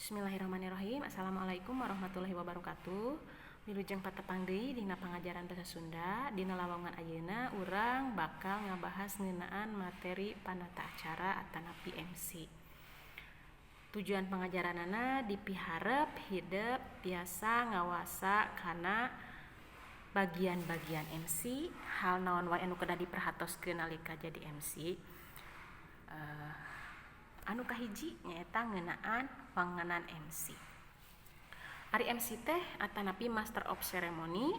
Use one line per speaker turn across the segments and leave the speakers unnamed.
Bismillahirrahmanirrahim. Assalamualaikum warahmatullahi wabarakatuh. Wilujeng patepang deui dina pangajaran basa Sunda. Dina lowongan ayeuna urang bakal ngabahas ngeunaan materi panata acara atanapi MC. Tujuan pengajaranana dipiharep hideep tiasa ngawasa kana bagian-bagian MC, hal naon wae anu kedah diperhatoskeun nalika jadi MC. Anu kahiji nyaeta ngeunaan panganan MC. Ari MC teh atanapi Master of Ceremony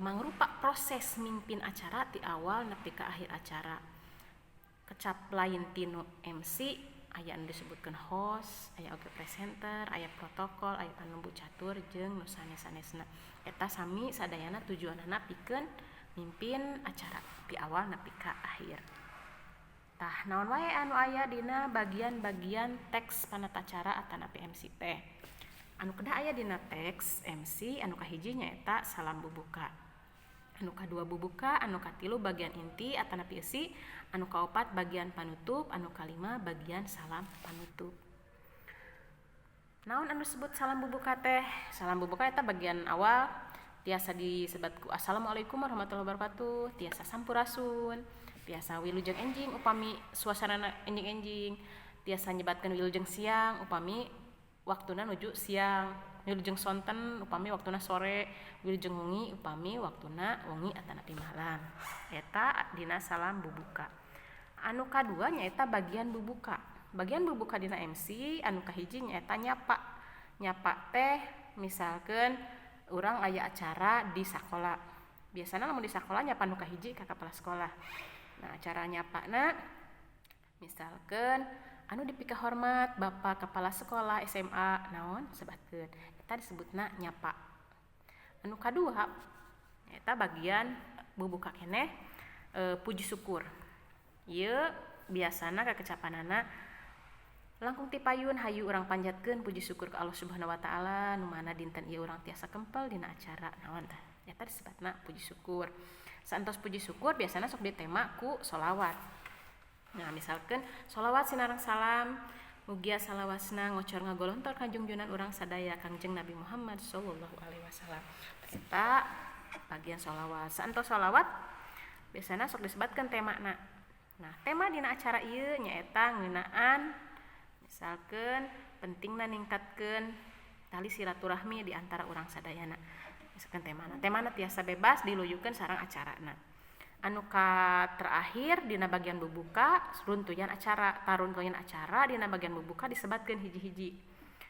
mangrupa proses mimpin acara ti awal nepi ka akhir acara. Kecap lain tinu MC aya anu disebutkeun host, aya oge presenter, aya protokol, aya panembu catur jeung nu sanes-sanesna. Eta sami sadayana tujuanna pikeun mimpin acara ti awal nepi ka akhir. Tah naon wae anu aya dina bagian-bagian teks panata acara atanapi MC teh. Anu kedah aya dina teks MC anu kahiji nyaeta salam bubuka. Anu kadua bubuka, anu katilu bagian inti atanapi eusi, anu kaopat bagian panutup, anu kalima bagian salam panutup. Naon anu disebut salam bubuka teh? Salam bubuka eta bagian awal tiasa disebat ku Assalamualaikum warahmatullahi wabarakatuh, tiasa sampurasun. Tiasa wilujeng enjing upami suasanana enjing-enjing, tiasa nyebatkeun wilujeng siang upami waktuna nuju siang, wilujeng sonten upami waktuna sore, wilujeng wengi upami waktuna wengi atanapi malam. Eta dina salam bubuka. Anu kadua nyaeta bagian bubuka. Bagian bubuka dina MC anu kahiji nyaeta nyapa. Nyapa teh misalkeun urang aya acara di sakola. Biasana lamun di sakola nyapa anu kahiji ka kepala sekolah. Nah, cara nyapana misalkan anu dipika hormat Bapak Kepala Sekolah SMA naon sebatkeun eta disebutna nyapa. Anu kadua eta bagian bubuka keneh puji syukur. Ieu biasana kakecapanana langkung ti payun hayu urang panjatkeun puji syukur ka Allah Subhanahu wa taala nu mana dinten ieu urang tiasa kempel dina acara naon tah eta disebutna puji syukur. Santos puji syukur biasanya sok ditema ku sholawat. Nah misalkan sholawat sinareng salam mugia salawasna ngocor ngagolontor ka junjunan urang sadaya Kangjeng Nabi Muhammad sallallahu alaihi wasallam. Eta bagian sholawat. Santos sholawat biasanya sok disebutkeun temana. Nah tema dina acara ieu nyaeta ngeunaan misalkan pentingna ningkatkeun tali silaturahmi di antara urang sadayana. Misalkan temana tiasa bebas diluyukeun sareng acarana. Anu ka terakhir dina bagian bubuka runtuyan acara, taruntuyan acara dina bagian bubuka disebatkeun hiji-hiji.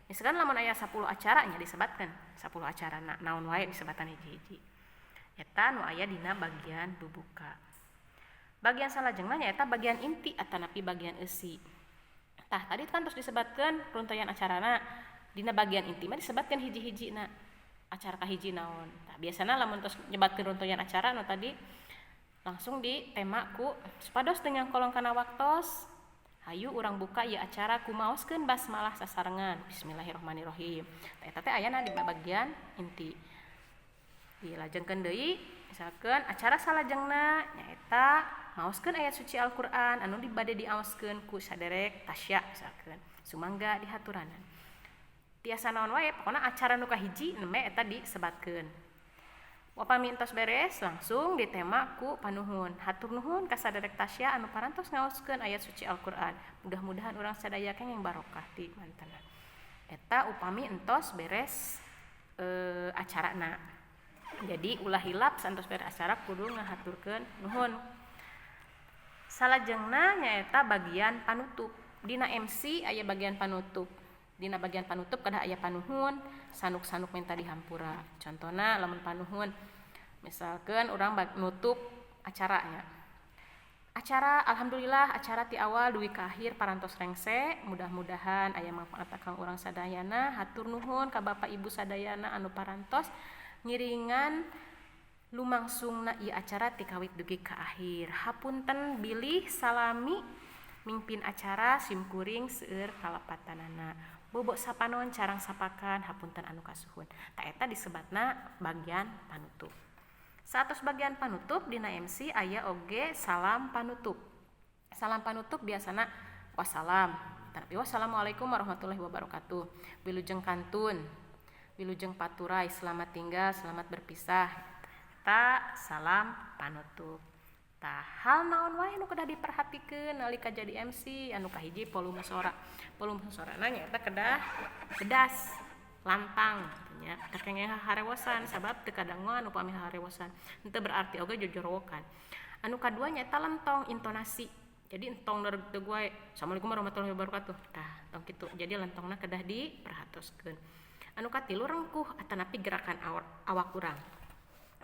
Misalkan lamun aya 10 acara nya disebatkeun 10 acarana naon wae disebatan hiji-hiji. Eta nu aya dina bagian bubuka. Bagian salajengna nyaeta bagian inti atanapi bagian eusi. Tah tadi kan terus disebatkeun runtuyan acarana dina bagian inti mah disebatkeun hiji-hijina. Acara kahiji naon. Nah, biasana lamun tos nyebatkeun runtuyan acara anu tadi langsung di tema ku supados teu nyangkolong kana waktos hayu urang buka ieu acara kumaoskeun basmalah sasarengan bismillahirrahmanirrahim. Eta teh ayana di bagian inti. Dilajengkeun deui misalkeun acara salajengna nyaeta maoskeun ayat suci Al-Qur'an anu bade diaoskeun ku saderek tasya misalkeun sumangga dihaturanan. Tiasa naon wae pokona acara nu kahiji neme eta disebatkeun. Upami entos beres langsung ditema ku panuhun. Hatur nuhun ka saderek tasya anu parantos ngaoskeun ayat suci Al-Qur'an. Mudah-mudahan urang sadaya kenging barokah ti mantena. Eta upami entos beres acarana. Jadi ulah hilap santos beres acara kudu ngahaturkeun nuhun. Salajengna nyaeta bagian panutup. Dina MC aya bagian panutup. Dina bagian panutup kada aya panuhun, sanuk-sanuk minta dihampura. Contona lamun panuhun misalkeun urang nutup acaranya. Acara alhamdulillah acara ti awal duwi ka akhir parantos rengse, mudah-mudahan aya manfaat kang urang sadayana. Hatur nuhun ka Bapak Ibu sadayana anu parantos ngiringan lumangsungna ieu acara ti kawit dugi ka akhir. Hapunten bilih salami mimpin acara simkuring seueur kalapatanana. Bobok sapanon carang sapakan hapunten anu kasuhun. Ta eta disebatna bagian panutup. Satos bagian panutup dina MC aya oge salam panutup. Salam panutup biasana wassalam Tanapi wassalamualaikum warahmatullahi wabarakatuh. Wilujeng kantun, wilujeng paturai, selamat tinggal, selamat berpisah. Ta salam panutup. Tah hal naon wae nu kedah diperhatikeun nalika jadi MC. Anu kahiji volume suara. Volume suarana nyaeta kedah bedas, lantang nya. Tah kenging harewosan sabab teu kadanguan upami harewosan. Henteu berarti oge jojorowokan. Anu kadua nyaeta lentong, intonasi. Jadi entong dari teu gue. Assalamualaikum warahmatullahi wabarakatuh. Tah tong kitu. Jadi lentongna kedah diperhatoskeun. Anu katilu rengkuh atanapi gerakan awak urang.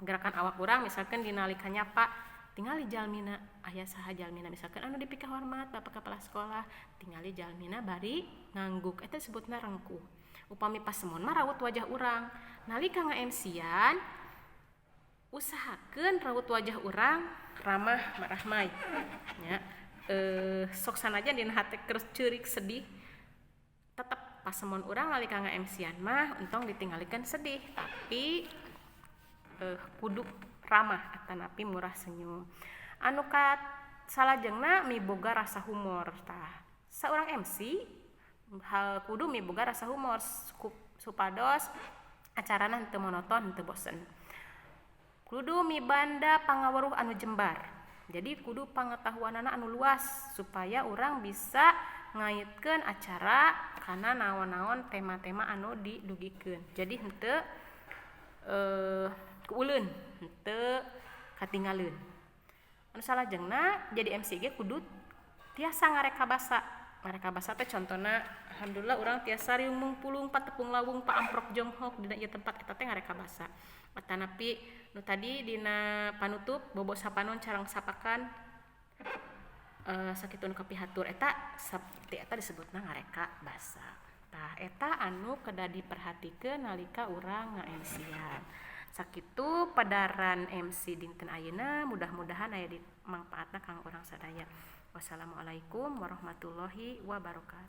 Gerakan awak urang misalkan dinalika nyapa tingali jalmina aya saha jalmina misalkan anu dipika hormat bapak kepala sekolah tingali jalmina bari ngangguk eta disebutna rengkuh. Upami pasemon mah raut wajah urang nalika nga-MC-an usahakeun raut wajah urang ramah marahmai nya sok sanajan dina hate ceurik sedih tetep pasemon urang nalika nga-MC-an mah entong ditinggalikeun sedih tapi kudu ramah atanapi murah senyum. Anu kat salajengna miboga rasa humor tah. Saurang MC hal kudu miboga rasa humor supados acarana henteu monoton, henteu bosen. Kudu mibanda pangaweruh anu jembar. Jadi kudu pangetahuanana anu luas supaya urang bisa ngaitkeun acara kana naon-naon tema-tema anu didugikeun. Jadi henteu keuleun henteu katinggalieun. Anu salajengna jadi MC ge kudu tiasa ngareka basa. Ngareka basa teh contona alhamdulillah urang tiasa riung mungpulung patepung lawung paamprok jonghok dina ieu tempat eta teh ngareka basa. Atanapi nu tadi dina panutup bobo sapanon carang sapakan sakitu nu kapihatur eta saperti eta disebutna ngareka basa. Tah eta anu kedah diperhatikeun nalika urang nga-MC-an. Sakitu padaran MC dinten ayeuna mudah-mudahan aya di mangpaatna kang urang sadaya. Wassalamualaikum warahmatullahi wabarakatuh.